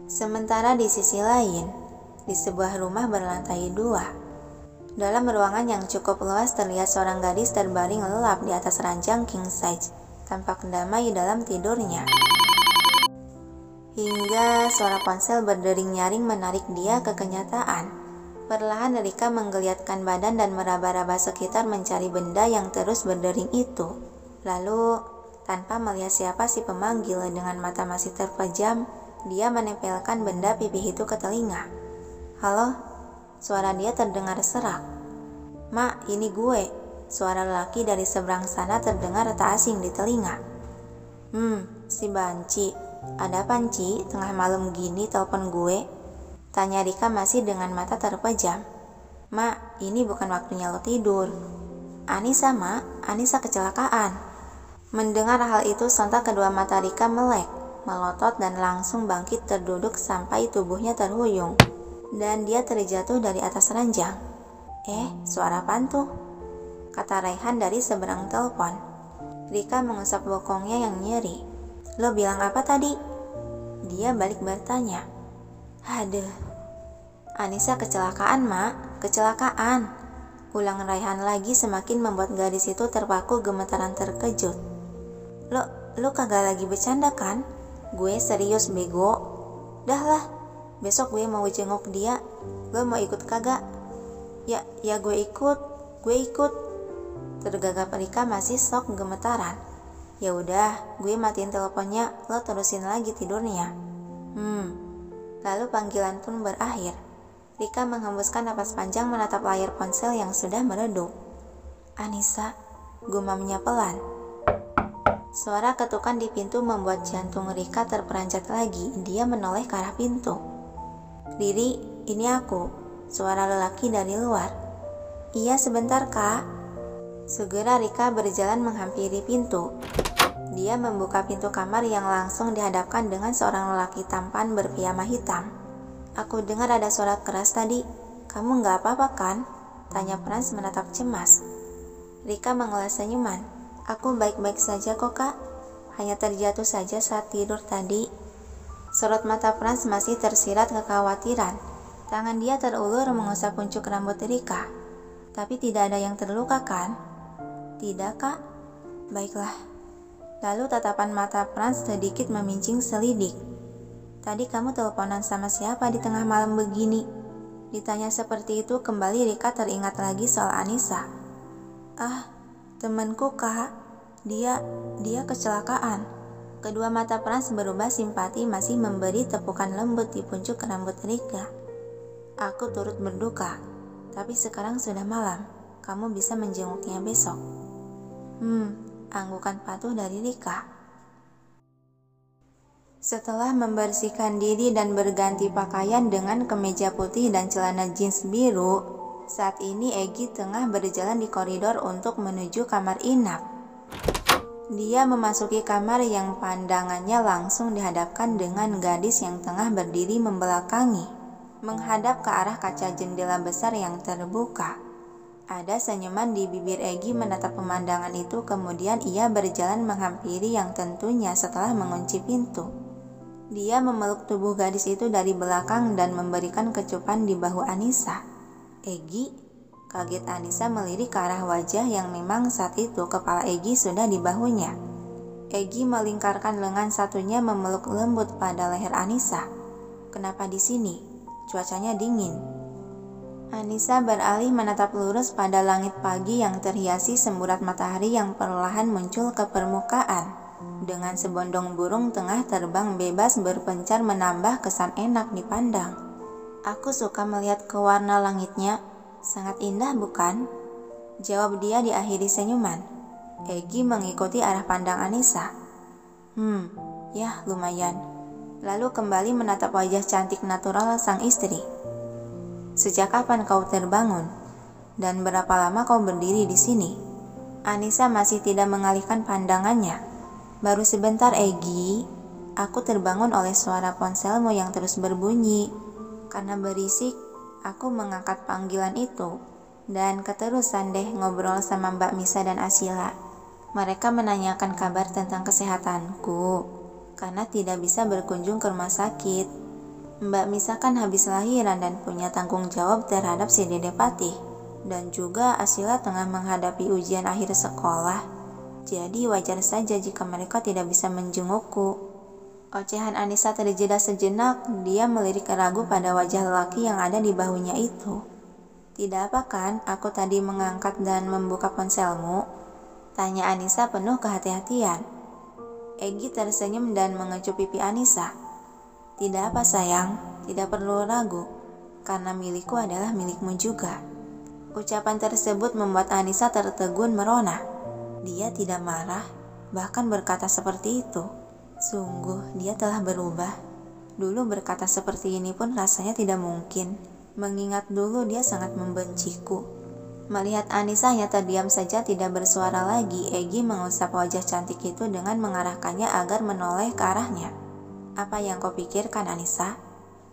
Sementara di sisi lain, di sebuah rumah berlantai 2, dalam ruangan yang cukup luas terlihat seorang gadis terbaring lelap di atas ranjang king size, tampak damai dalam tidurnya. Hingga suara ponsel berdering nyaring menarik dia ke kenyataan. Perlahan Rika menggeliatkan badan dan meraba-raba sekitar mencari benda yang terus berdering itu. Lalu, tanpa melihat siapa si pemanggil, dengan mata masih terpejam, dia menempelkan benda pipih itu ke telinga. "Halo?" Suara dia terdengar serak. "Mak, ini gue." Suara lelaki dari seberang sana terdengar tak asing di telinga. Si Banci. Ada apaan, Ci? Tengah malam gini telepon gue?" Tanya Rika masih dengan mata terpejam. "Mak, ini bukan waktunya lo tidur." "Anissa, Mak. Anissa kecelakaan." Mendengar hal itu, sontak kedua mata Rika melek, melotot dan langsung bangkit terduduk sampai tubuhnya terhuyung. Dan dia terjatuh dari atas ranjang. Suara apaan tuh?" kata Raihan dari seberang telepon. Rika mengusap bokongnya yang nyeri. "Lo bilang apa tadi?" Dia balik bertanya. "Aduh, Anissa kecelakaan, Mak. Kecelakaan." Ulang Raihan lagi, semakin membuat gadis itu terpaku gemetaran terkejut. Lo kagak lagi bercanda kan?" "Gue serius, bego." "Dah lah, besok gue mau jenguk dia. Lo mau ikut kagak?" Ya gue ikut. Tergagap Rika masih sok gemetaran. "Ya udah, gue matiin teleponnya, lo terusin lagi tidurnya." Lalu panggilan pun berakhir. Rika menghembuskan napas panjang menatap layar ponsel yang sudah meredup. "Anissa," gumamnya pelan. Suara ketukan di pintu membuat jantung Rika terperanjat lagi. Dia menoleh ke arah pintu. "Riri, ini aku." Suara lelaki dari luar. "Iya, sebentar, Kak." Segera Rika berjalan menghampiri pintu. Dia membuka pintu kamar yang langsung dihadapkan dengan seorang lelaki tampan berpiyama hitam. "Aku dengar ada suara keras tadi. Kamu nggak apa-apa kan?" tanya Frans menatap cemas. Rika mengelas senyuman. "Aku baik-baik saja kok, Kak. Hanya terjatuh saja saat tidur tadi." Sorot mata Frans masih tersirat kekhawatiran. Tangan dia terulur mengusap puncuk rambut Rika. "Tapi tidak ada yang terluka kan?" "Tidak, Kak." "Baiklah." Lalu tatapan mata Frans sedikit memincing selidik. "Tadi kamu teleponan sama siapa di tengah malam begini?" Ditanya seperti itu, kembali Rika teringat lagi soal Anissa. Temanku, Kak. Dia kecelakaan." Kedua mata Frans berubah simpati, masih memberi tepukan lembut di puncuk rambut Rika. "Aku turut berduka, tapi sekarang sudah malam. Kamu bisa menjenguknya besok." Anggukan patuh dari Rika. Setelah membersihkan diri dan berganti pakaian dengan kemeja putih dan celana jeans biru, saat ini Egy tengah berjalan di koridor untuk menuju kamar inap. Dia memasuki kamar yang pandangannya langsung dihadapkan dengan gadis yang tengah berdiri membelakangi, menghadap ke arah kaca jendela besar yang terbuka. Ada senyuman di bibir Egy menatap pemandangan itu, kemudian ia berjalan menghampiri yang tentunya setelah mengunci pintu. Dia memeluk tubuh gadis itu dari belakang dan memberikan kecupan di bahu Anissa. "Egy?" Kaget Anissa melirik ke arah wajah yang memang saat itu kepala Egy sudah di bahunya. Egy melingkarkan lengan satunya memeluk lembut pada leher Anissa. "Kenapa di sini? Cuacanya dingin." Anissa beralih menatap lurus pada langit pagi yang terhiasi semburat matahari yang perlahan muncul ke permukaan. Dengan sebondong burung tengah terbang bebas berpencar menambah kesan enak dipandang. "Aku suka melihat ke warna langitnya. Sangat indah, bukan?" jawab dia diakhiri senyuman. Egy mengikuti arah pandang Anissa. Ya lumayan." Lalu kembali menatap wajah cantik natural sang istri. "Sejak kapan kau terbangun? Dan berapa lama kau berdiri di sini?" Anissa masih tidak mengalihkan pandangannya. "Baru sebentar, Egy. Aku terbangun oleh suara ponselmu yang terus berbunyi. Karena berisik, aku mengangkat panggilan itu. Dan keterusan deh ngobrol sama Mbak Misa dan Asila. Mereka menanyakan kabar tentang kesehatanku, karena tidak bisa berkunjung ke rumah sakit. Mbak Misa kan habis lahiran dan punya tanggung jawab terhadap si Dede Patih. Dan juga Asila tengah menghadapi ujian akhir sekolah. Jadi wajar saja jika mereka tidak bisa menjengukku. Ocehan Anissa terjeda sejenak, dia melirik ragu pada wajah lelaki yang ada di bahunya itu. Tidak apa kan aku tadi mengangkat dan membuka ponselmu? Tanya Anissa penuh kehati-hatian. Egi tersenyum dan mengecup pipi Anissa. Tidak apa sayang, tidak perlu ragu, karena milikku adalah milikmu juga. Ucapan tersebut membuat Anissa tertegun merona. Dia tidak marah, bahkan berkata seperti itu. Sungguh, dia telah berubah. Dulu berkata seperti ini pun rasanya tidak mungkin, mengingat dulu dia sangat membenciku. Melihat Anissa hanya terdiam saja tidak bersuara lagi, Egi mengusap wajah cantik itu dengan mengarahkannya agar menoleh ke arahnya. Apa yang kau pikirkan, Anissa?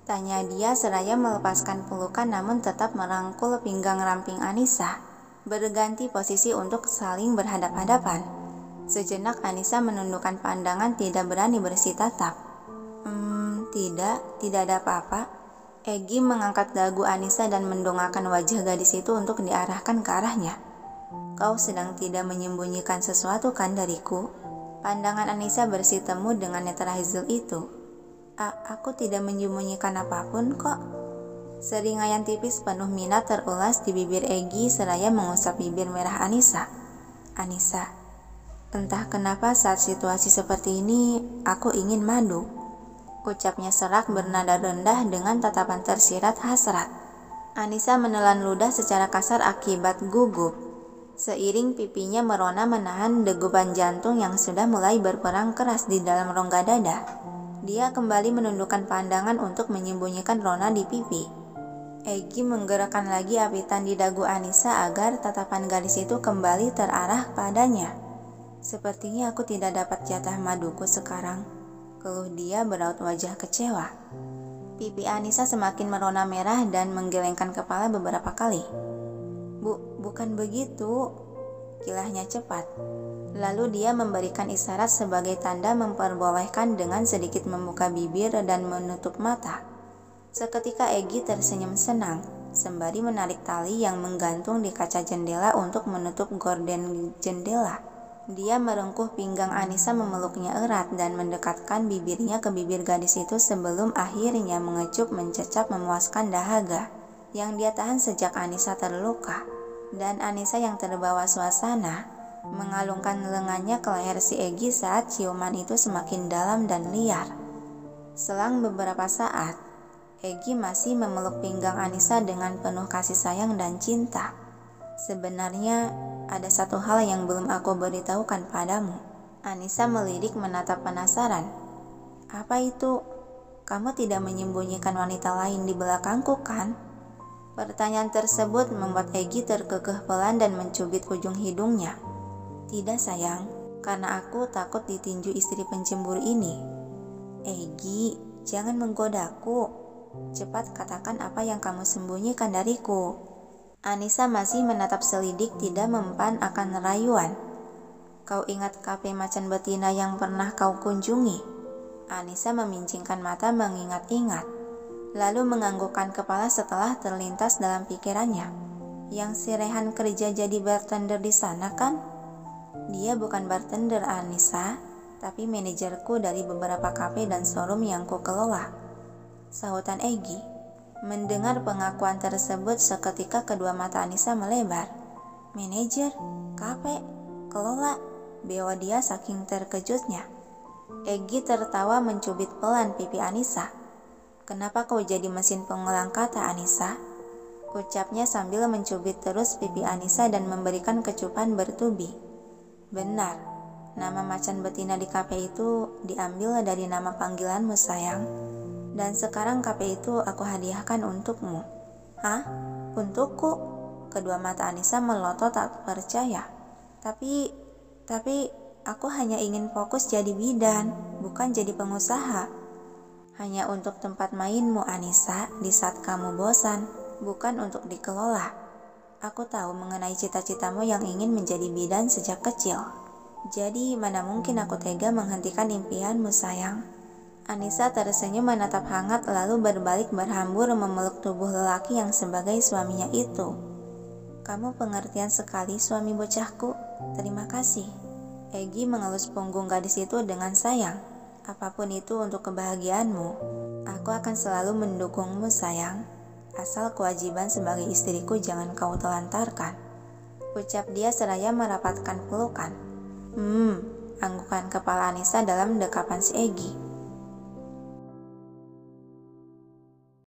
Tanya dia seraya melepaskan pelukan namun tetap merangkul pinggang ramping Anissa. Berganti posisi untuk saling berhadap-hadapan. Sejenak Anissa menundukkan pandangan tidak berani bersitatap. Tidak ada apa-apa. Egi mengangkat dagu Anissa dan mendongakkan wajah gadis itu untuk diarahkan ke arahnya. Kau sedang tidak menyembunyikan sesuatu kan dariku? Pandangan Anissa bersih temu dengan netra Hazel itu. Aku tidak menyembunyikan apapun kok. Seringayan tipis penuh minat terulas di bibir Egi seraya mengusap bibir merah Anissa. Anissa, entah kenapa saat situasi seperti ini aku ingin madu. Ucapnya serak bernada rendah dengan tatapan tersirat hasrat. Anissa menelan ludah secara kasar akibat gugup. Seiring pipinya merona menahan degupan jantung yang sudah mulai berperang keras di dalam rongga dada. Dia kembali menundukkan pandangan untuk menyembunyikan rona di pipi. Egi menggerakkan lagi apitan di dagu Anissa agar tatapan gadis itu kembali terarah padanya. Sepertinya aku tidak dapat jatah maduku sekarang, keluh dia beraut wajah kecewa. Pipi Anissa semakin merona merah dan menggelengkan kepala beberapa kali. Bukan begitu, kilahnya cepat. Lalu dia memberikan isyarat sebagai tanda memperbolehkan dengan sedikit membuka bibir dan menutup mata. Seketika Egi tersenyum senang, sembari menarik tali yang menggantung di kaca jendela untuk menutup gorden jendela. Dia merengkuh pinggang Anissa memeluknya erat dan mendekatkan bibirnya ke bibir gadis itu sebelum akhirnya mengecup mencecap memuaskan dahaga yang dia tahan sejak Anissa terluka. Dan Anissa yang terbawa suasana mengalungkan lengannya ke leher si Egi saat ciuman itu semakin dalam dan liar. Selang beberapa saat, Egi masih memeluk pinggang Anissa dengan penuh kasih sayang dan cinta. Sebenarnya ada satu hal yang belum aku beritahukan padamu. Anissa melirik menatap penasaran. Apa itu? Kamu tidak menyembunyikan wanita lain di belakangku kan? Pertanyaan tersebut membuat Egi terkekeh pelan dan mencubit ujung hidungnya. Tidak sayang, karena aku takut ditinju istri pencemburu ini. Egi, jangan menggodaku. Cepat katakan apa yang kamu sembunyikan dariku. Anissa masih menatap selidik tidak mempan akan rayuan. Kau ingat kafe macan betina yang pernah kau kunjungi? Anissa memincingkan mata mengingat-ingat. Lalu menganggukkan kepala setelah terlintas dalam pikirannya. Yang si Rehan kerja jadi bartender di sana kan? Dia bukan bartender Anissa, tapi manajerku dari beberapa kafe dan showroom yang ku kelola. Sahutan Egi. Mendengar pengakuan tersebut seketika kedua mata Anissa melebar. Manajer? Kafe? Kelola? Bewa dia saking terkejutnya. Egi tertawa mencubit pelan pipi Anissa. Kenapa kau jadi mesin pengulang kata, Anissa? Ucapnya sambil mencubit terus pipi Anissa dan memberikan kecupan bertubi. Benar, nama macan betina di kafe itu diambil dari nama panggilanmu sayang. Dan sekarang kafe itu aku hadiahkan untukmu. Hah? Untukku? Kedua mata Anissa melotot tak percaya. Tapi aku hanya ingin fokus jadi bidan, bukan jadi pengusaha. Hanya untuk tempat mainmu Anissa di saat kamu bosan, bukan untuk dikelola. Aku tahu mengenai cita-citamu yang ingin menjadi bidan sejak kecil. Jadi mana mungkin aku tega menghentikan impianmu sayang. Anissa tersenyum menatap hangat lalu berbalik berhambur memeluk tubuh lelaki yang sebagai suaminya itu. Kamu pengertian sekali suami bocahku. Terima kasih. Egi mengelus punggung gadis itu dengan sayang. Apapun itu untuk kebahagiaanmu. Aku akan selalu mendukungmu sayang. Asal kewajiban sebagai istriku jangan kau telantarkan. Ucap dia seraya merapatkan pelukan. Anggukan kepala Anissa dalam dekapan si Egi.